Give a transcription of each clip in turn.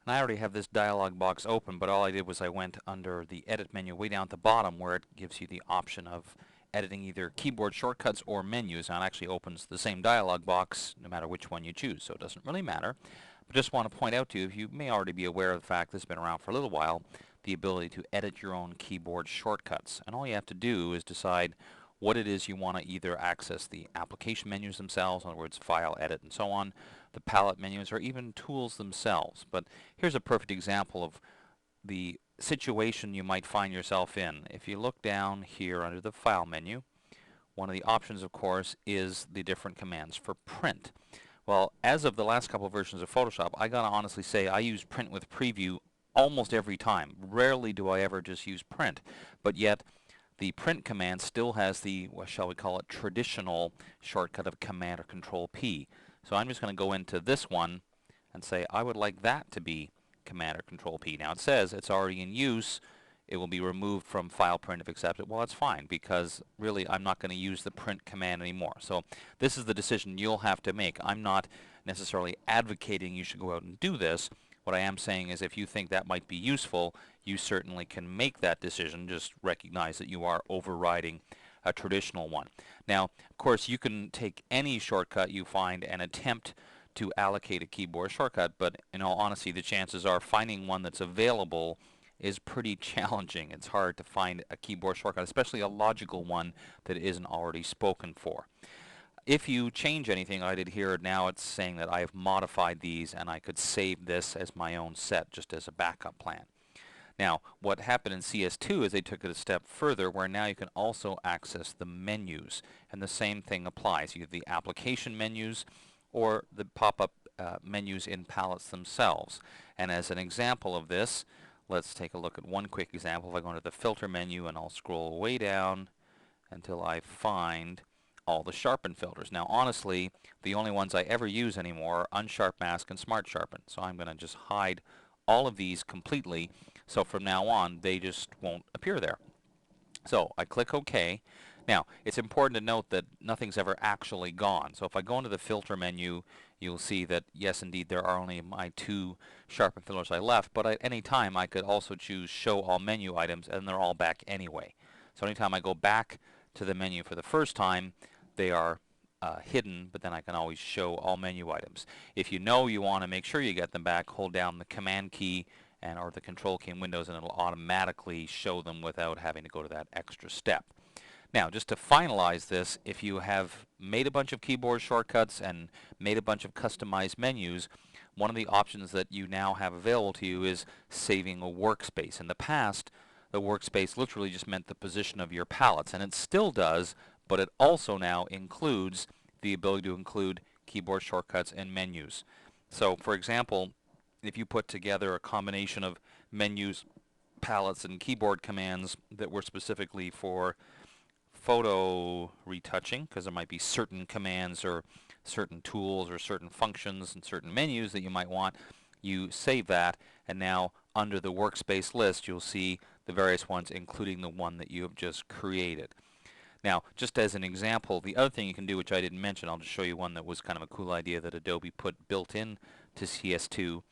And I already have this dialog box open, but all I did was I went under the edit menu way down at the bottom where it gives you the option of editing either keyboard shortcuts or menus, and it actually opens the same dialog box no matter which one you choose, so it doesn't really matter. But just want to point out to you, you may already be aware of the fact this has been around for a little while, the ability to edit your own keyboard shortcuts. And all you have to do is decide what it is you want to either access the application menus themselves, in other words, file, edit, and so on, the palette menus, or even tools themselves. But here's a perfect example of the situation you might find yourself in. If you look down here under the File menu, one of the options, of course, is the different commands for print. Well, as of the last couple of versions of Photoshop, I gotta honestly say I use print with preview almost every time. Rarely do I ever just use print, but yet the print command still has the, what shall we call it, traditional shortcut of Command or Control P. So I'm just going to go into this one and say I would like that to be Command or Control P. Now it says it's already in use. It will be removed from file print if accepted. Well, that's fine because really I'm not going to use the print command anymore. So this is the decision you'll have to make. I'm not necessarily advocating you should go out and do this. What I am saying is if you think that might be useful, you certainly can make that decision. Just recognize that you are overriding a traditional one. Now, of course, you can take any shortcut you find and attempt to allocate a keyboard shortcut, but in all honesty, the chances are finding one that's available is pretty challenging. It's hard to find a keyboard shortcut, especially a logical one that isn't already spoken for. If you change anything, I did here, now it's saying that I have modified these and I could save this as my own set just as a backup plan. Now, what happened in CS2 is they took it a step further where now you can also access the menus, and the same thing applies. You have the application menus or the pop-up menus in palettes themselves. And as an example of this, let's take a look at one quick example. If I go into the filter menu and I'll scroll way down until I find all the sharpen filters. Now honestly, the only ones I ever use anymore are unsharp mask and smart sharpen. So I'm going to just hide all of these completely, so from now on they just won't appear there. So I click OK. Now it's important to note that nothing's ever actually gone. So if I go into the filter menu, you'll see that yes indeed there are only my two sharpen filters I left, but at any time I could also choose show all menu items and they're all back anyway. So anytime I go back to the menu for the first time, they are hidden, but then I can always show all menu items. If you know you want to make sure you get them back, hold down the Command key and or the Control key in Windows and it'll automatically show them without having to go to that extra step. Now, just to finalize this, if you have made a bunch of keyboard shortcuts and made a bunch of customized menus, one of the options that you now have available to you is saving a workspace. In the past, the workspace literally just meant the position of your palettes, and it still does, but it also now includes the ability to include keyboard shortcuts and menus. So, for example, if you put together a combination of menus, palettes, and keyboard commands that were specifically for photo retouching, because there might be certain commands or certain tools or certain functions and certain menus that you might want, you save that, and now under the workspace list you'll see the various ones including the one that you have just created. Now, just as an example, the other thing you can do, which I didn't mention, I'll just show you one that was kind of a cool idea that Adobe put built in to CS2,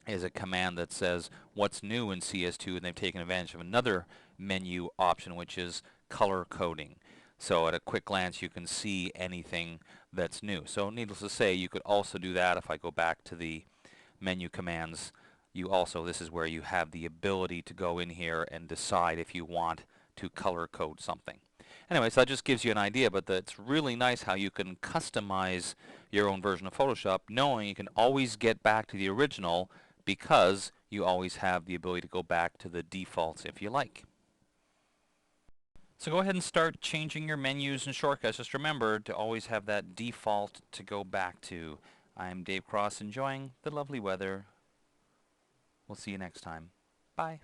is a command that says what's new in CS2, and they've taken advantage of another menu option, which is color coding. So at a quick glance you can see anything that's new. So needless to say, you could also do that. If I go back to the menu commands, you also, this is where you have the ability to go in here and decide if you want to color code something. Anyway, so that just gives you an idea, but it's really nice how you can customize your own version of Photoshop, knowing you can always get back to the original because you always have the ability to go back to the defaults if you like. So go ahead and start changing your menus and shortcuts. Just remember to always have that default to go back to. I'm Dave Cross, enjoying the lovely weather. We'll see you next time. Bye.